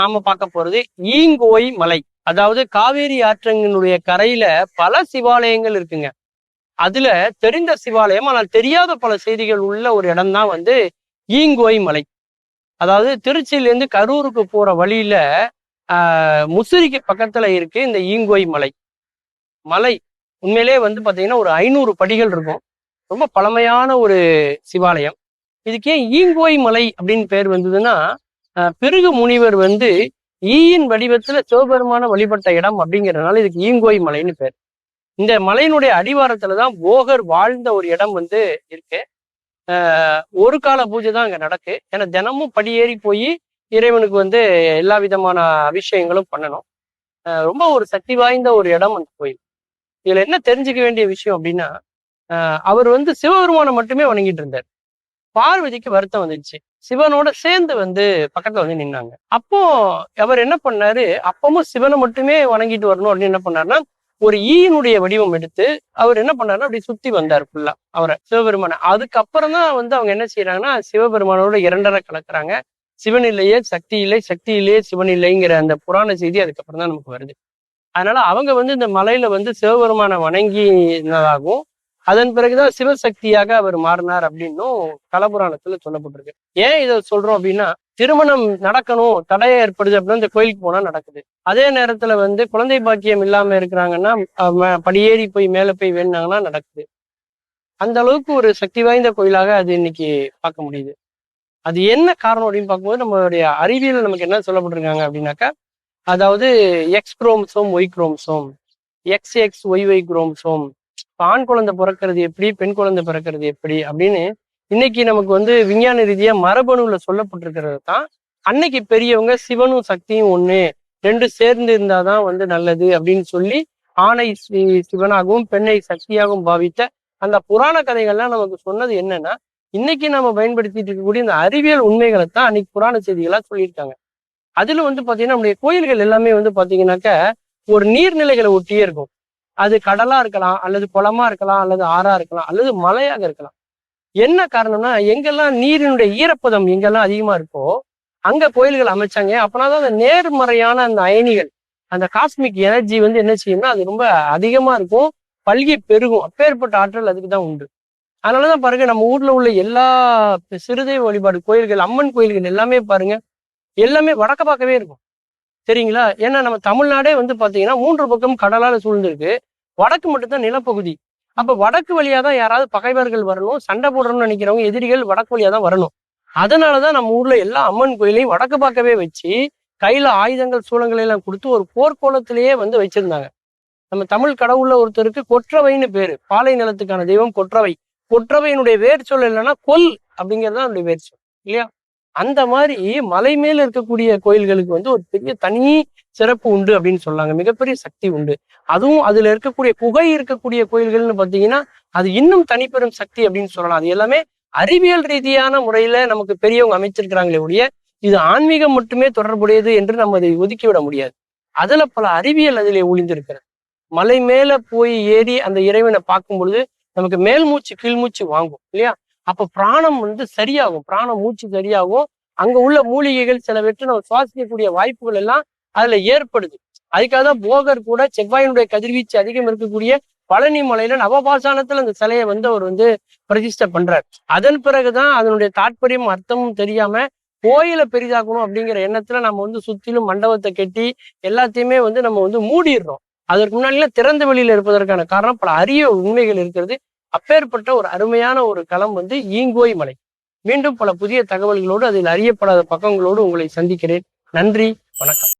நாம பார்க்க போறது ஈங்கோய் மலை. அதாவது காவேரி ஆற்றங்கினுடைய கரையில பல சிவாலயங்கள் இருக்குங்க. அதுல தெரிந்த சிவாலயம், ஆனால் தெரியாத பல செய்திகள் உள்ள ஒரு இடம் தான் ஈங்கோய் மலை. அதாவது திருச்சியிலேருந்து கரூருக்கு போற வழியில முசிறிக்கு பக்கத்துல இருக்கு இந்த ஈங்கோய் மலை. மலை உண்மையிலே பாத்தீங்கன்னா ஒரு 500 படிகள் இருக்கும். ரொம்ப பழமையான ஒரு சிவாலயம். இதுக்கு ஏன் ஈங்கோய் மலை அப்படின்னு பேர் வந்ததுன்னா, பிருகு முனிவர் ஈயின் வடிவத்துல சிவபெருமான வழிபட்ட இடம் அப்படிங்கிறதுனால இதுக்கு ஈங்கோய் மலைன்னு பேர். இந்த மலையினுடைய அடிவாரத்துலதான் போகர் வாழ்ந்த ஒரு இடம் இருக்கு. ஒரு கால பூஜை தான் அங்க நடக்கு. ஏன்னா தினமும் படியேறி போய் இறைவனுக்கு எல்லா விதமான அபிஷேகங்களும் பண்ணணும். ரொம்ப ஒரு சக்தி வாய்ந்த ஒரு இடம் அந்த கோயில். இதுல என்ன தெரிஞ்சுக்க வேண்டிய விஷயம் அப்படின்னா, அவர் சிவபெருமானை மட்டுமே வணங்கிட்டு இருந்தார். பார்வதிக்கு வருத்தம் வந்துச்சு. சிவனோட சேர்ந்து பக்கத்துல நின்னாங்க. அப்போ அவர் என்ன பண்ணாரு, அப்பவும் சிவனை மட்டுமே வணங்கிட்டு வரணும் அப்படின்னு என்ன பண்ணாருன்னா, ஒரு ஈயினுடைய வடிவம் எடுத்து அவர் என்ன பண்ணாருன்னா அப்படி சுத்தி வந்தார் ஃபுல்லா அவரை, சிவபெருமானை. அதுக்கப்புறம் தான் அவங்க என்ன செய்யறாங்கன்னா, சிவபெருமானோட இரண்டரை கலக்குறாங்க. சிவன் இல்லையே சக்தி இல்லை, சக்தி இல்லையே சிவன் இல்லைங்கிற அந்த புராண செய்தி அதுக்கப்புறம் தான் நமக்கு வருது. அதனால அவங்க இந்த மலையில சிவபெருமானை வணங்கினதாகவும், அதன் பிறகுதான் சிவசக்தியாக அவர் மாறினார் அப்படின்னும் கலபுராணத்துல சொல்லப்பட்டிருக்கு. ஏன் இதை சொல்றோம் அப்படின்னா, திருமணம் நடக்கணும், தடையை ஏற்படுது அப்படின்னா இந்த கோயிலுக்கு போனா நடக்குது. அதே நேரத்துல குழந்தை பாக்கியம் இல்லாம இருக்கிறாங்கன்னா படியேறி போய் மேல போய் வேணுனாங்கன்னா நடக்குது. அந்த அளவுக்கு ஒரு சக்தி வாய்ந்த கோயிலாக அது இன்னைக்கு பார்க்க முடியுது. அது என்ன காரணம் அப்படின்னு பார்க்கும்போது, நம்மளுடைய அறிவியல் நமக்கு என்ன சொல்லப்பட்டிருக்காங்க அப்படின்னாக்கா, அதாவது X chromosome, Y chromosome, XXYY chromosome, ஆண் குழந்தை பிறக்கிறது எப்படி, பெண் குழந்தை பிறக்கிறது எப்படி அப்படின்னு இன்னைக்கு நமக்கு விஞ்ஞான ரீதியா மரபணுல சொல்லப்பட்டிருக்கிறது தான். அன்னைக்கு பெரியவங்க சிவனும் சக்தியும் ஒண்ணு, ரெண்டும் சேர்ந்து இருந்தாதான் நல்லது அப்படின்னு சொல்லி ஆணை சிவனாகவும் பெண்ணை சக்தியாகவும் பாவித்த அந்த புராண கதைகள்லாம் நமக்கு சொன்னது என்னன்னா, இன்னைக்கு நம்ம பயன்படுத்திட்டு இருக்கக்கூடிய இந்த அறிவியல் உண்மைகளை தான் அன்னைக்கு புராண செய்திகளா சொல்லியிருக்காங்க. அதுல பாத்தீங்கன்னா நம்முடைய கோயில்கள் எல்லாமே பாத்தீங்கன்னாக்க ஒரு நீர்நிலைகளை ஒட்டியே இருக்கும். அது கடலா இருக்கலாம், அல்லது குளமா இருக்கலாம், அல்லது ஆறா இருக்கலாம், அல்லது மலையாக இருக்கலாம். என்ன காரணம்னா, எங்கெல்லாம் நீரினுடைய ஈரப்பதம் எங்கெல்லாம் அதிகமா இருக்கோ அங்க கோயில்கள் அமைச்சாங்க. அப்பனாதான் அந்த நேர்மறையான அந்த அயனிகள், அந்த காஸ்மிக் எனர்ஜி என்ன செய்யும்னா அது ரொம்ப அதிகமா இருக்கும், பல்கி பெருகும். அப்பேற்பட்ட ஆற்றல் அதுக்குதான் உண்டு. அதனாலதான் பாருங்க, நம்ம ஊர்ல உள்ள எல்லா சிறுதெய்வ வழிபாடு கோயில்கள், அம்மன் கோயில்கள் எல்லாமே பாருங்க, எல்லாமே வடக்க பார்க்கவே இருக்கும். சரிங்களா? ஏன்னா நம்ம தமிழ்நாடே பாத்தீங்கன்னா 3 பக்கம் கடலால சூழ்ந்திருக்கு. வடக்கு மட்டும்தான் நிலப்பகுதி. அப்ப வடக்கு வழியா தான் யாராவது பகைவர்கள் வரணும், சண்டை போடணும்னு நினைக்கிறவங்க எதிரிகள் வடக்கு வழியா தான் வரணும். அதனாலதான் நம்ம ஊர்ல எல்லா அம்மன் கோயிலையும் வடக்கு பார்க்கவே வச்சு கையில ஆயுதங்கள் சூளங்களை எல்லாம் கொடுத்து ஒரு போர்க்கோலத்திலேயே வச்சிருந்தாங்க. நம்ம தமிழ் கடவுள்ல ஒருத்தருக்கு கொற்றவைன்னு பேரு. பாலை நிலத்துக்கான தெய்வம் கொற்றவை. கொற்றவையினுடைய வேர் சொல் இல்லைன்னா கொல் அப்படிங்கிறது தான் வேர் சொல் இல்லையா? அந்த மாதிரி மலை மேல இருக்கக்கூடிய கோயில்களுக்கு ஒரு பெரிய தனி சிறப்பு உண்டு அப்படின்னு சொல்லாங்க. மிகப்பெரிய சக்தி உண்டு. அதுவும் அதுல இருக்கக்கூடிய குகை இருக்கக்கூடிய கோயில்கள்னு பாத்தீங்கன்னா அது இன்னும் தனிப்பெரும் சக்தி அப்படின்னு சொல்லலாம். அது எல்லாமே அறிவியல் ரீதியான முறையில நமக்கு பெரியவங்க அமைச்சிருக்கிறாங்களே ஒழிய இது ஆன்மீகம் மட்டுமே தொடர்புடையது என்று நம்ம அதை ஒதுக்கிவிட முடியாது. அதுல பல அறிவியல் அதிலே ஒளிந்திருக்கிறது. மலை மேல போய் ஏறி அந்த இறைவனை பார்க்கும் பொழுது நமக்கு மேல் மூச்சு கீழ் மூச்சு வாங்கும் இல்லையா? அப்ப பிராணம் சரியாகும், பிராண மூச்சு சரியாகும். அங்க உள்ள மூலிகைகள் சிலவற்றை நம்ம சுவாசிக்கக்கூடிய வாய்ப்புகள் எல்லாம் அதுல ஏற்படுது. அதுக்காக தான் போகர் கூட செவ்வாயினுடைய கதிர்வீச்சு அதிகம் இருக்கக்கூடிய பழனி மலையில நவபாசானத்துல அந்த சிலையை அவர் பிரதிஷ்டை பண்றார். அதன் பிறகுதான் அதனுடைய தாற்பயம் அர்த்தமும் தெரியாம கோயிலை பெரிதாக்கணும் அப்படிங்கிற எண்ணத்துல நம்ம சுத்திலும் மண்டபத்தை கட்டி எல்லாத்தையுமே நம்ம மூடிடுறோம். அதற்கு முன்னாடிலாம் திறந்த வெளியில இருப்பதற்கான காரணம் பல அரிய உண்மைகள் இருக்கிறது. அப்பேற்பட்ட ஒரு அருமையான ஒரு களம் ஈங்கோய் மலை. மீண்டும் பல புதிய தகவல்களோடு, அதில் அறியப்படாத பக்கங்களோடு உங்களை சந்திக்கிறேன். நன்றி, வணக்கம்.